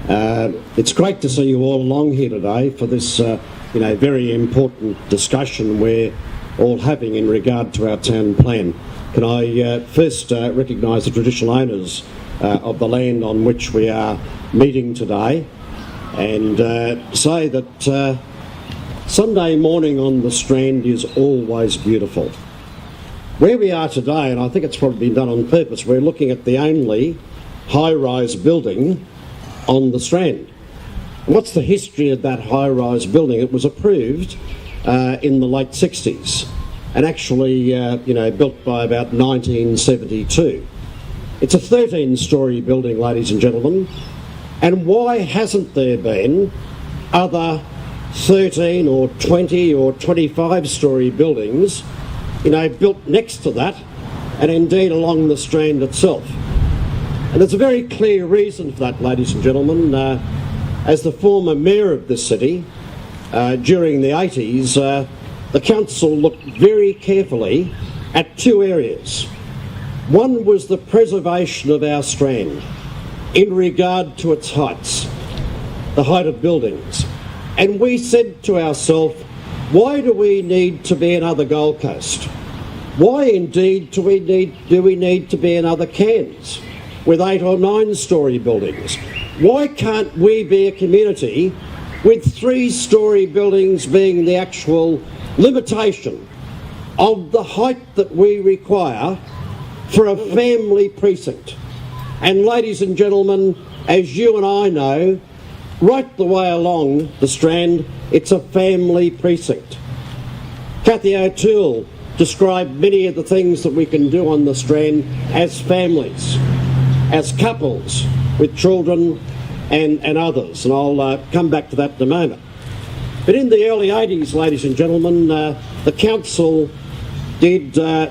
It's great to see you all along here today for this, very important discussion we're all having in regard to our town plan. Can I first recognise the traditional owners of the land on which we are meeting today, and say that Sunday morning on the Strand is always beautiful. Where we are today, and I think it's probably been done on purpose, we're looking at the only high-rise building on the Strand. What's the history of that high-rise building? It was approved in the late 60s and actually, built by about 1972. It's a 13-storey building, ladies and gentlemen, and why hasn't there been other 13 or 20 or 25-storey buildings, built next to that and indeed along the Strand itself? And there's a very clear reason for that, ladies and gentlemen. As the former mayor of this city, during the 80s, the council looked very carefully at two areas. One was the preservation of our Strand in regard to its heights, the height of buildings. And we said to ourselves, why do we need to be another Gold Coast? Why indeed do we need to be another Cairns with 8 or 9-storey buildings? Why can't we be a community with 3-storey buildings being the actual limitation of the height that we require for a family precinct? And ladies and gentlemen, as you and I know, right the way along the Strand, it's a family precinct. Cathy O'Toole described many of the things that we can do on the Strand as families, as couples with children and others, and I'll come back to that in a moment. But in the early 80s, ladies and gentlemen, the council did 2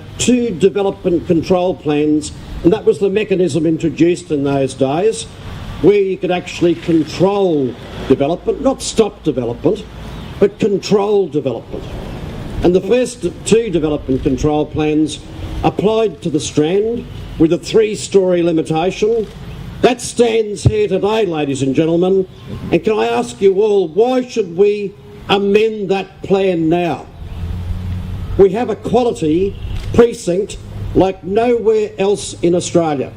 development control plans, and that was the mechanism introduced in those days, where you could actually control development, not stop development, but control development. And the first 2 development control plans applied to the Strand with a 3-storey limitation. That stands here today, ladies and gentlemen. And can I ask you all, why should we amend that plan now? We have a quality precinct like nowhere else in Australia.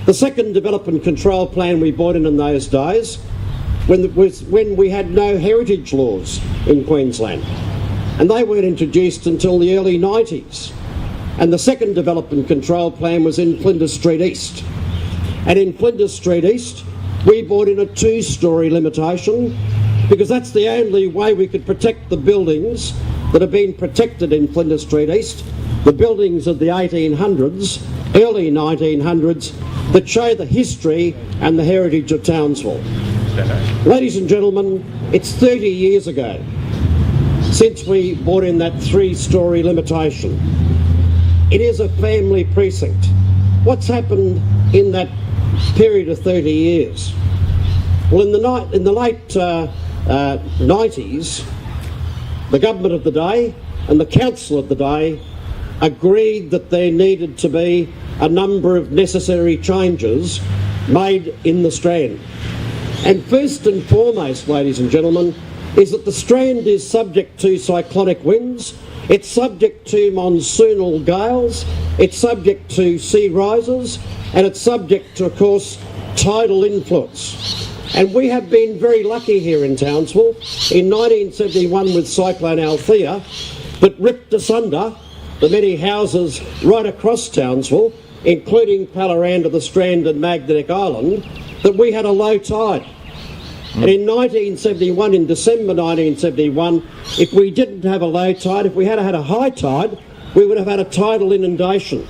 The second development control plan we brought in those days when we had no heritage laws in Queensland, and they weren't introduced until the early 90s. And the second development control plan was in Flinders Street East. And in Flinders Street East, we brought in a 2-storey limitation because that's the only way we could protect the buildings that have been protected in Flinders Street East, the buildings of the 1800s, early 1900s, that show the history and the heritage of Townsville. Ladies and gentlemen, it's 30 years ago since we brought in that 3-storey limitation. It is a family precinct. What's happened in that period of 30 years? Well, in the late 90s, the government of the day and the council of the day agreed that there needed to be a number of necessary changes made in the Strand. And first and foremost, ladies and gentlemen, is that the Strand is subject to cyclonic winds, it's subject to monsoonal gales, it's subject to sea rises, and it's subject to, of course, tidal influence. And we have been very lucky here in Townsville in 1971 with Cyclone Althea that ripped asunder the many houses right across Townsville, including Pallaranda, the Strand and Magnetic Island, that we had a low tide. And in 1971, in December 1971, if we didn't have a low tide, if we had had a high tide, we would have had a tidal inundation.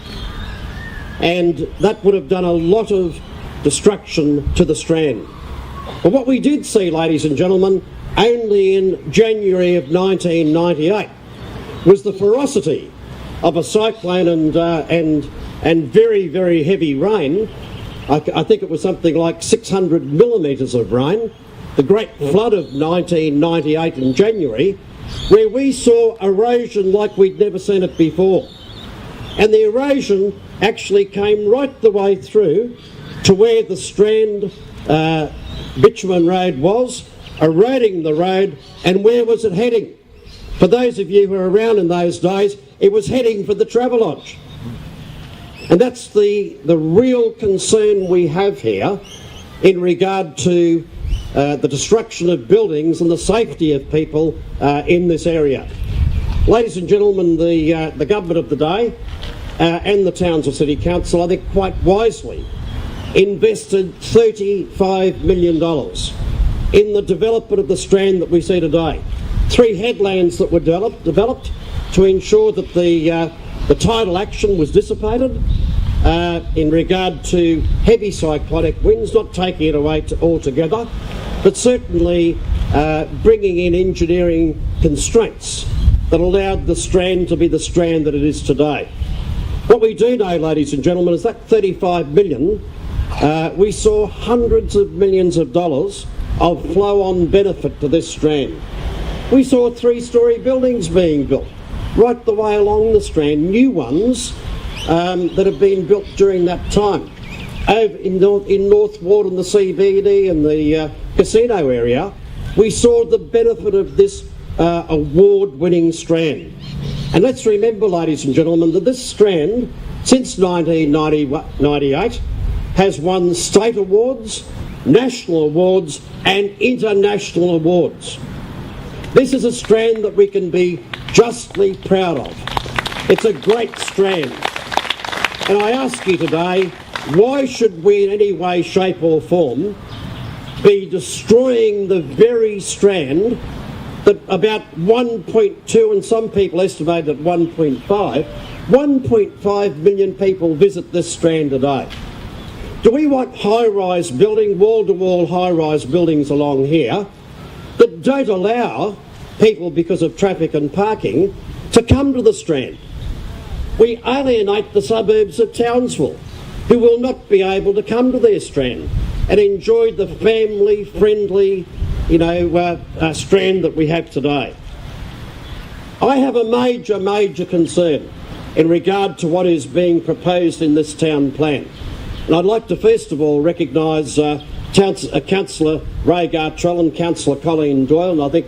And that would have done a lot of destruction to the Strand. But what we did see, ladies and gentlemen, only in January of 1998, was the ferocity of a cyclone and very, very heavy rain. I think it was something like 600 millimetres of rain, the great flood of 1998 in January, where we saw erosion like we'd never seen it before. And the erosion actually came right the way through to where the Strand bitumen road was, eroding the road, and where was it heading? For those of you who were around in those days, it was heading for the Travelodge. And that's the real concern we have here in regard to the destruction of buildings and the safety of people in this area. Ladies and gentlemen, the government of the day and the Townsville City Council, I think quite wisely, invested $35 million in the development of the Strand that we see today. 3 headlands that were developed to ensure that the tidal action was dissipated in regard to heavy cyclonic winds, not taking it away altogether, but certainly bringing in engineering constraints that allowed the Strand to be the Strand that it is today. What we do know, ladies and gentlemen, is that $35 million, we saw hundreds of millions of dollars of flow-on benefit to this Strand. We saw 3-storey buildings being built right the way along the Strand, new ones that have been built during that time. Over in North Ward and the CBD and the casino area, we saw the benefit of this award-winning Strand. And let's remember, ladies and gentlemen, that this Strand, since 1998, has won state awards, national awards and international awards. This is a Strand that we can be justly proud of. It's a great Strand. And I ask you today, why should we in any way, shape or form be destroying the very Strand that about 1.2, and some people estimate at 1.5 million people visit this Strand today? Do we want high-rise building, wall-to-wall high-rise buildings along here that don't allow people, because of traffic and parking, to come to the Strand? We alienate the suburbs of Townsville, who will not be able to come to their Strand and enjoy the family-friendly, Strand that we have today. I have a major concern in regard to what is being proposed in this town plan. And I'd like to first of all recognise Councillor Ray Gartrell and Councillor Colleen Doyle, and I think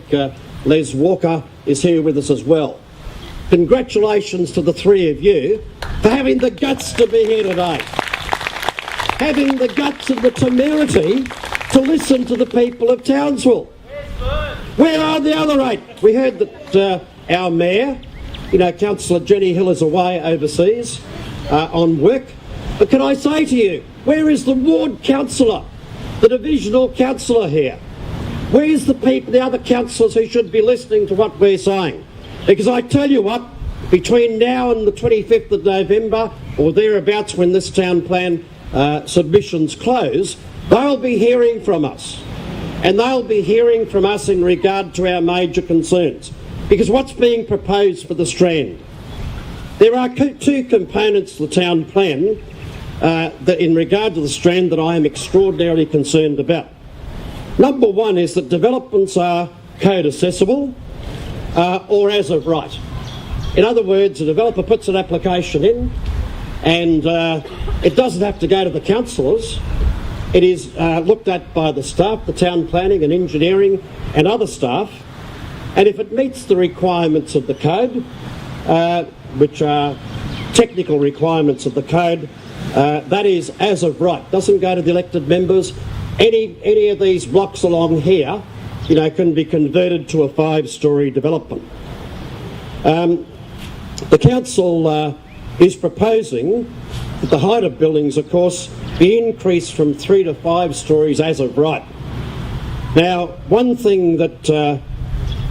Les Walker is here with us as well. Congratulations to the 3 of you for having the guts to be here today. Having the guts and the temerity to listen to the people of Townsville. Where are the other 8? We heard that our Mayor, Councillor Jenny Hill, is away overseas on work. But can I say to you, where is the ward councillor, the divisional councillor here? Where's the other councillors who should be listening to what we're saying? Because I tell you what, between now and the 25th of November, or thereabouts when this town plan submissions close, they'll be hearing from us. And they'll be hearing from us in regard to our major concerns. Because what's being proposed for the Strand? There are 2 components to the town plan that in regard to the Strand that I am extraordinarily concerned about. Number 1 is that developments are code accessible or as of right. In other words, a developer puts an application in and it doesn't have to go to the councillors. It is looked at by the staff, the town planning and engineering and other staff, and if it meets the requirements of the code, which are technical requirements of the code, that is as of right. Doesn't go to the elected members. Any of these blocks along here, can be converted to a 5-storey development. The council is proposing that the height of buildings, of course, be increased from 3 to 5 storeys as of right. Now, one thing that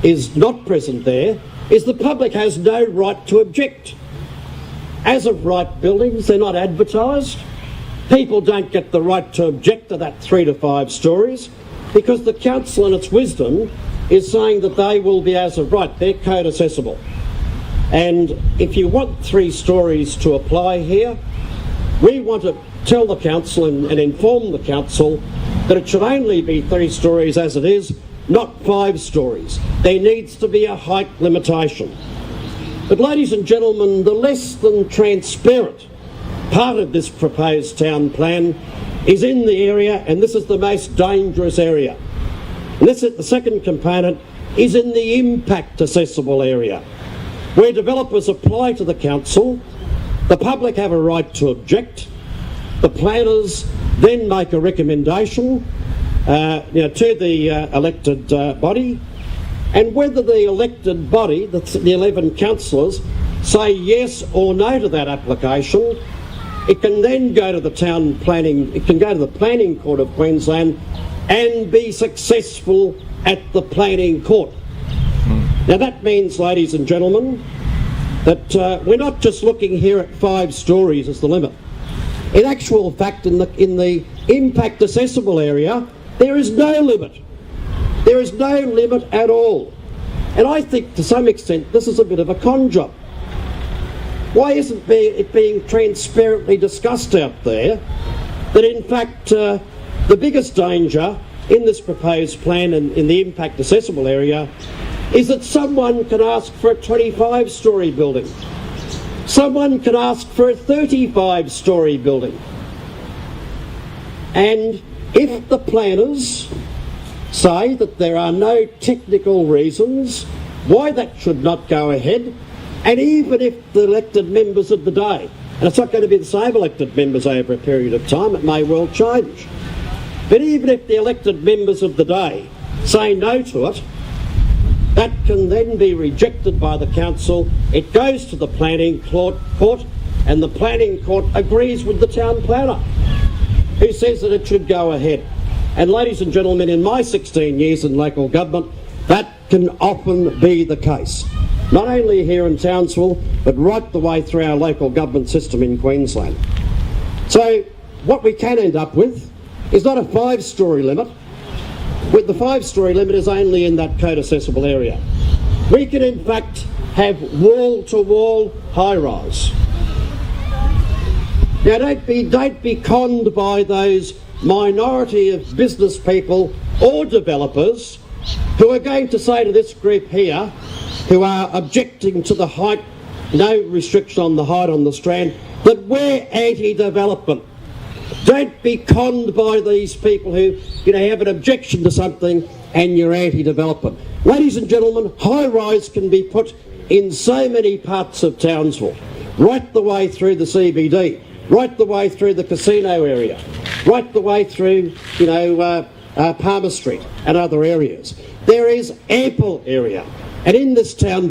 is not present there is the public has no right to object. As of right buildings, they're not advertised. People don't get the right to object to that 3 to 5 storeys because the council in its wisdom is saying that they will be as of right. They're code accessible. And if you want 3 storeys to apply here, we want to tell the council and inform the council that it should only be 3 storeys as it is, not 5 storeys. There needs to be a height limitation. But ladies and gentlemen, the less than transparent part of this proposed town plan is in the area, and this is the most dangerous area. And this is the second component, is in the impact assessable area, where developers apply to the council, the public have a right to object, the planners then make a recommendation to the elected body, and whether the elected body, the 11 councillors, say yes or no to that application, it can then go to the Planning Court of Queensland and be successful at the Planning Court. Now that means, ladies and gentlemen, that we're not just looking here at 5 stories as the limit. In actual fact, in the impact assessable area, there is no limit. There is no limit at all. And I think to some extent this is a bit of a con job. Why isn't it being transparently discussed out there that in fact the biggest danger in this proposed plan and in the impact assessable area is that someone can ask for a 25-storey building. Someone can ask for a 35-storey building. And if the planners say that there are no technical reasons why that should not go ahead, and even if the elected members of the day, and it's not going to be the same elected members over a period of time, it may well change, but even if the elected members of the day say no to it, that can then be rejected by the council. It goes to the planning court, and the planning court agrees with the town planner, who says that it should go ahead. And ladies and gentlemen, in my 16 years in local government, that can often be the case. Not only here in Townsville, but right the way through our local government system in Queensland. So what we can end up with is not a 5-storey limit. With the 5-storey limit is only in that code assessable area. We can in fact have wall-to-wall high-rise. Now don't be conned by those minority of business people or developers who are going to say to this group here, who are objecting to the height, no restriction on the height on the Strand, that we're anti-development. Don't be conned by these people who have an objection to something and you're anti-development. Ladies and gentlemen, high-rise can be put in so many parts of Townsville, right the way through the CBD, right the way through the casino area, right the way through, Palmer Street and other areas. There is ample area. And in this town